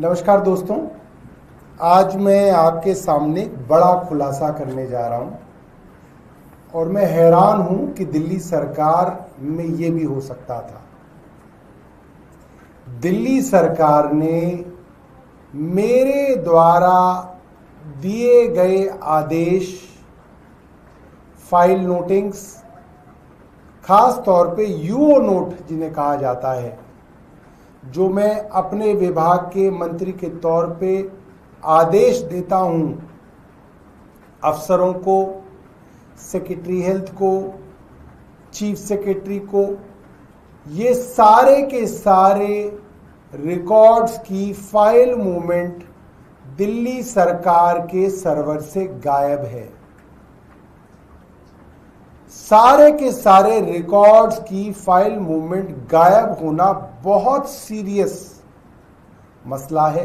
नमस्कार दोस्तों, आज मैं आपके सामने बड़ा खुलासा करने जा रहा हूं और मैं हैरान हूं कि दिल्ली सरकार में ये भी हो सकता था। दिल्ली सरकार ने मेरे द्वारा दिए गए आदेश, फाइल नोटिंग्स, खास तौर पे यूओ नोट जिन्हें कहा जाता है, जो मैं अपने विभाग के मंत्री के तौर पे आदेश देता हूं अफसरों को, सेक्रेटरी हेल्थ को, चीफ सेक्रेटरी को, ये सारे के सारे रिकॉर्ड्स की फाइल मूवमेंट दिल्ली सरकार के सर्वर से गायब है। सारे के सारे रिकॉर्ड्स की फाइल मूवमेंट गायब होना बहुत सीरियस मसला है।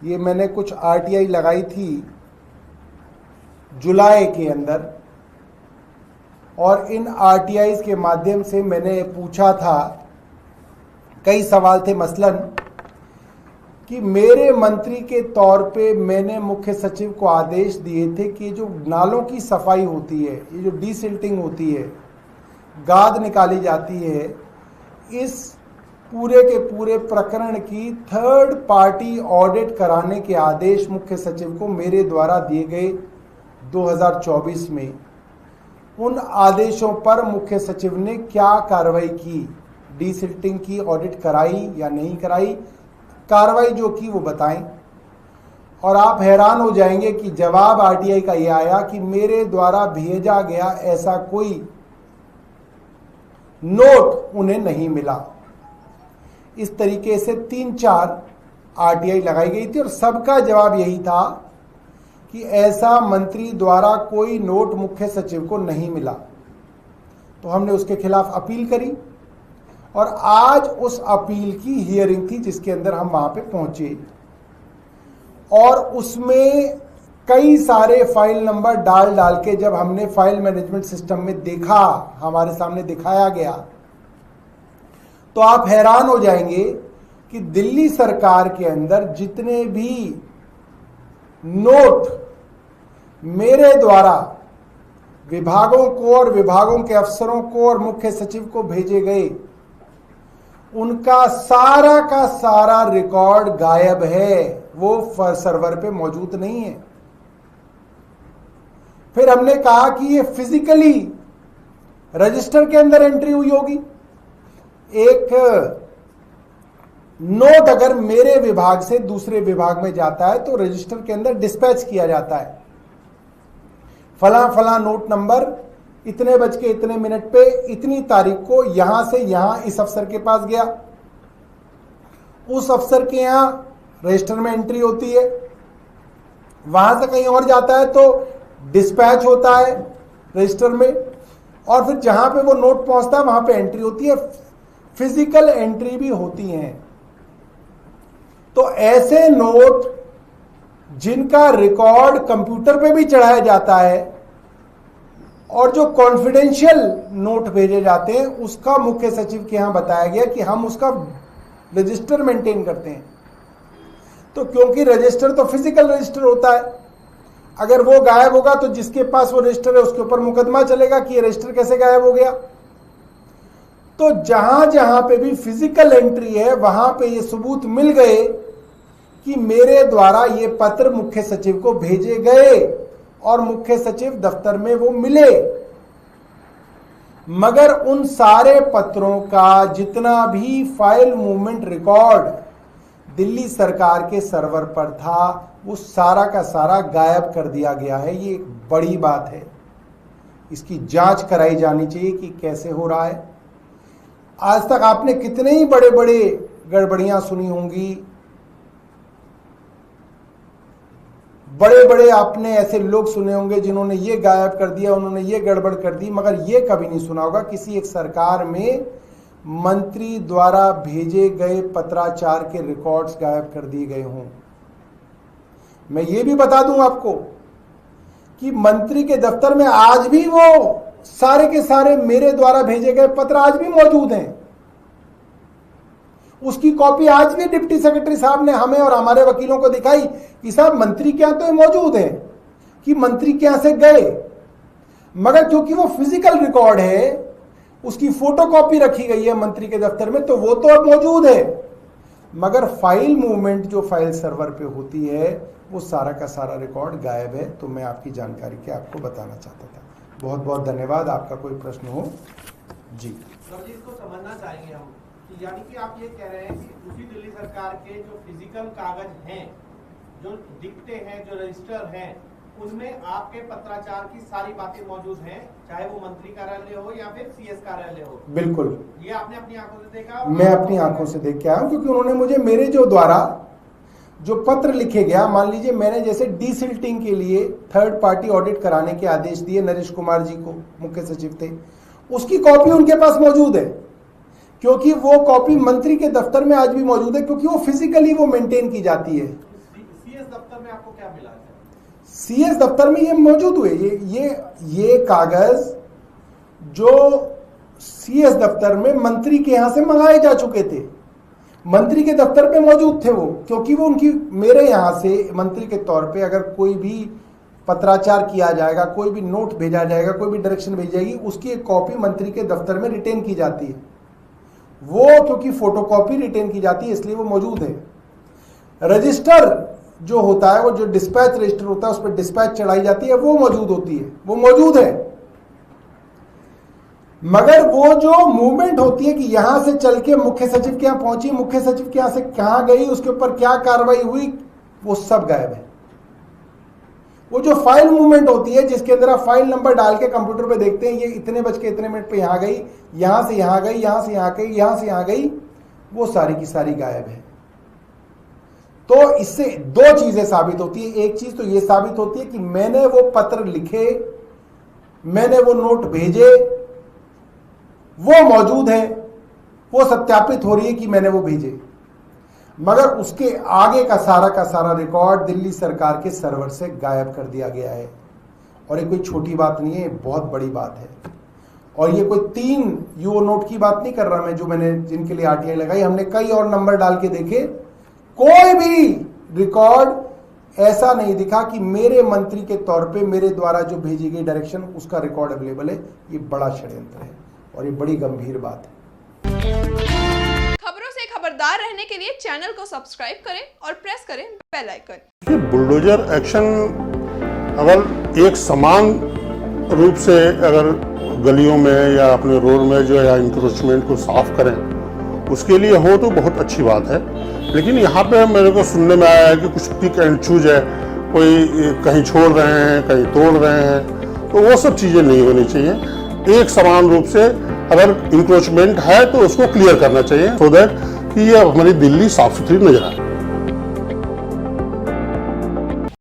ये मैंने कुछ आरटीआई लगाई थी जुलाई के अंदर और इन आरटीआई के माध्यम से मैंने पूछा था, कई सवाल थे, मसलन कि मेरे मंत्री के तौर पे मैंने मुख्य सचिव को आदेश दिए थे कि जो नालों की सफाई होती है, ये जो डीसिल्टिंग होती है, गाद निकाली जाती है, इस पूरे के पूरे प्रकरण की थर्ड पार्टी ऑडिट कराने के आदेश मुख्य सचिव को मेरे द्वारा दिए गए 2024 में। उन आदेशों पर मुख्य सचिव ने क्या कार्रवाई की, डीसिल्टिंग की ऑडिट कराई या नहीं कराई, कार्रवाई जो की वो बताएं। और आप हैरान हो जाएंगे कि जवाब आरटीआई का यह आया कि मेरे द्वारा भेजा गया ऐसा कोई नोट उन्हें नहीं मिला। इस तरीके से 3-4 आरटीआई लगाई गई थी और सबका जवाब यही था कि ऐसा मंत्री द्वारा कोई नोट मुख्य सचिव को नहीं मिला। तो हमने उसके खिलाफ अपील करी और आज उस अपील की हियरिंग थी, जिसके अंदर हम वहां पे पहुंचे और उसमें कई सारे फाइल नंबर डाल डाल के जब हमने फाइल मैनेजमेंट सिस्टम में देखा, हमारे सामने दिखाया गया, तो आप हैरान हो जाएंगे कि दिल्ली सरकार के अंदर जितने भी नोट मेरे द्वारा विभागों को और विभागों के अफसरों को और मुख्य सचिव को भेजे गए, उनका सारा का सारा रिकॉर्ड गायब है, वो सर्वर पे मौजूद नहीं है। फिर हमने कहा कि ये फिजिकली रजिस्टर के अंदर एंट्री हुई होगी। एक नोट अगर मेरे विभाग से दूसरे विभाग में जाता है तो रजिस्टर के अंदर डिस्पैच किया जाता है, फला फला नोट नंबर इतने बज के इतने मिनट पे इतनी तारीख को यहां से यहां इस अफसर के पास गया, उस अफसर के यहां रजिस्टर में एंट्री होती है, वहां से कहीं और जाता है तो डिस्पैच होता है रजिस्टर में, और फिर जहां पे वो नोट पहुंचता है वहां पे एंट्री होती है, फिजिकल एंट्री भी होती है। तो ऐसे नोट जिनका रिकॉर्ड कंप्यूटर पे भी चढ़ाया जाता है और जो कॉन्फिडेंशियल नोट भेजे जाते हैं, उसका मुख्य सचिव के यहां बताया गया कि हम उसका रजिस्टर मेंटेन करते हैं। तो क्योंकि रजिस्टर तो फिजिकल रजिस्टर होता है, अगर वो गायब होगा तो जिसके पास वो रजिस्टर है उसके ऊपर मुकदमा चलेगा कि ये रजिस्टर कैसे गायब हो गया। तो जहां जहां पे भी फिजिकल एंट्री है वहां पे ये सबूत मिल गए कि मेरे द्वारा ये पत्र मुख्य सचिव को भेजे गए और मुख्य सचिव दफ्तर में वो मिले, मगर उन सारे पत्रों का जितना भी फाइल मूवमेंट रिकॉर्ड दिल्ली सरकार के सर्वर पर था वो सारा का सारा गायब कर दिया गया है। ये एक बड़ी बात है, इसकी जांच कराई जानी चाहिए कि कैसे हो रहा है। आज तक आपने कितने ही बड़े बड़े गड़बड़ियां सुनी होंगी, बड़े बड़े आपने ऐसे लोग सुने होंगे जिन्होंने ये गायब कर दिया, उन्होंने ये गड़बड़ कर दी, मगर ये कभी नहीं सुना होगा किसी एक सरकार में मंत्री द्वारा भेजे गए पत्राचार के रिकॉर्ड्स गायब कर दिए गए हों। मैं ये भी बता दूं आपको कि मंत्री के दफ्तर में आज भी वो सारे के सारे मेरे द्वारा भेजे गए पत्र आज भी मौजूद हैं। उसकी कॉपी आज भी डिप्टी सेक्रेटरी साहब ने हमें और हमारे वकीलों को दिखाई कि साहब मंत्री के यहां तो ये मौजूद है कि मंत्री के यहां से गए, मगर क्योंकि वो फिजिकल रिकॉर्ड है, उसकी फोटोकॉपी रखी गई है मंत्री के दफ्तर में, तो वो तो अब मौजूद है, मगर फाइल मूवमेंट जो फाइल सर्वर पे होती है वो सारा का सारा रिकॉर्ड गायब है। तो मैं आपकी जानकारी के आपको बताना चाहता था। बहुत बहुत धन्यवाद। आपका कोई प्रश्न हो जी। सर जी, इसको समझना चाहेंगे हम कि यानी कि आप ये कह रहे हैं कि उसी दिल्ली सरकार के जो फिजिकल कागज हैं, जो दिखते हैं, जो रजिस्टर हैं, उनमें आपके पत्राचार की सारी बातें मौजूद हैं, चाहे वो मंत्री कार्यालय हो या फिर सीएस कार्यालय हो। बिल्कुल, ये आपने अपनी आंखों से देखा? मैं अपनी आंखों से देख के आया हूं, क्योंकि उन्होंने मुझे मेरे जो द्वारा जो पत्र लिखे गया, मान लीजिए मैंने जैसे डीसिल्टिंग के लिए थर्ड पार्टी ऑडिट कराने के आदेश दिए नरेश कुमार जी को, मुख्य सचिव थे, उसकी कॉपी उनके पास मौजूद है, क्योंकि वो कॉपी मंत्री के दफ्तर में आज भी मौजूद है, क्योंकि वो फिजिकली वो मेंटेन की जाती है। सीएस दफ्तर में आपको क्या मिला है? सीएस दफ्तर में ये मौजूद हुए, ये कागज जो सीएस दफ्तर में मंत्री के यहां से मंगाए जा चुके थे, मंत्री के दफ्तर पे मौजूद थे वो, क्योंकि वो उनकी मेरे यहां से मंत्री के तौर पे अगर कोई भी पत्राचार किया जाएगा, कोई भी नोट भेजा जाएगा, कोई भी डायरेक्शन भेजी जाएगी, उसकी एक कॉपी मंत्री के दफ्तर में रिटेन की जाती है। वो क्योंकि फोटोकॉपी रिटेन की जाती है इसलिए वो मौजूद है। रजिस्टर जो होता है, वो जो डिस्पैच रजिस्टर होता है, उस पर डिस्पैच चढ़ाई जाती है, वो मौजूद होती है, वो मौजूद है। मगर वो जो मूवमेंट होती है कि यहां से चल के मुख्य सचिव के यहां पहुंची, मुख्य सचिव के यहां से कहां गई, उसके ऊपर क्या कार्रवाई हुई, वो सब गायब है। वो जो फाइल मूवमेंट होती है जिसके अंदर आप फाइल नंबर डाल के कंप्यूटर पे देखते हैं, ये इतने बज के इतने मिनट पे यहां गई, यहां से यहां गई, यहां से यहां गई, यहां से यहां गई, वो सारी की सारी गायब है। तो इससे दो चीजें साबित होती है। एक चीज तो ये साबित होती है कि मैंने वो पत्र लिखे, मैंने वो नोट भेजे, वो मौजूद है, वो सत्यापित हो रही है कि मैंने वो भेजे, मगर उसके आगे का सारा रिकॉर्ड दिल्ली सरकार के सर्वर से गायब कर दिया गया है। और ये कोई छोटी बात नहीं है, बहुत बड़ी बात है। और ये कोई 3 यूओ नोट की बात नहीं कर रहा मैं, जो मैंने जिनके लिए आरटीआई लगाई, हमने कई और नंबर डाल के देखे, कोई भी रिकॉर्ड ऐसा नहीं दिखा कि मेरे मंत्री के तौर पे मेरे द्वारा जो भेजी गई डायरेक्शन उसका रिकॉर्ड अवेलेबल है। ये बड़ा षड्यंत्र है और ये बड़ी गंभीर बात है। खबरों से खबरदार रहने के लिए चैनल को सब्सक्राइब करें और प्रेस करें बेल आइकन। बुलडोजर एक्शन अगर एक समान रूप से अगर गलियों में या अपने रोड में जो है इंक्रोचमेंट को साफ करें, उसके लिए हो तो बहुत अच्छी बात है। लेकिन यहाँ पे मेरे को सुनने में आया है कि कुछ पिक एंड चूज है, कोई कहीं छोड़ रहे हैं, कहीं तोड़ रहे हैं, तो वो सब चीज़ें नहीं होनी चाहिए। एक समान रूप से अगर इंक्रोचमेंट है तो उसको क्लियर करना चाहिए, सो दैट कि ये हमारी दिल्ली साफ सुथरी नजर आए।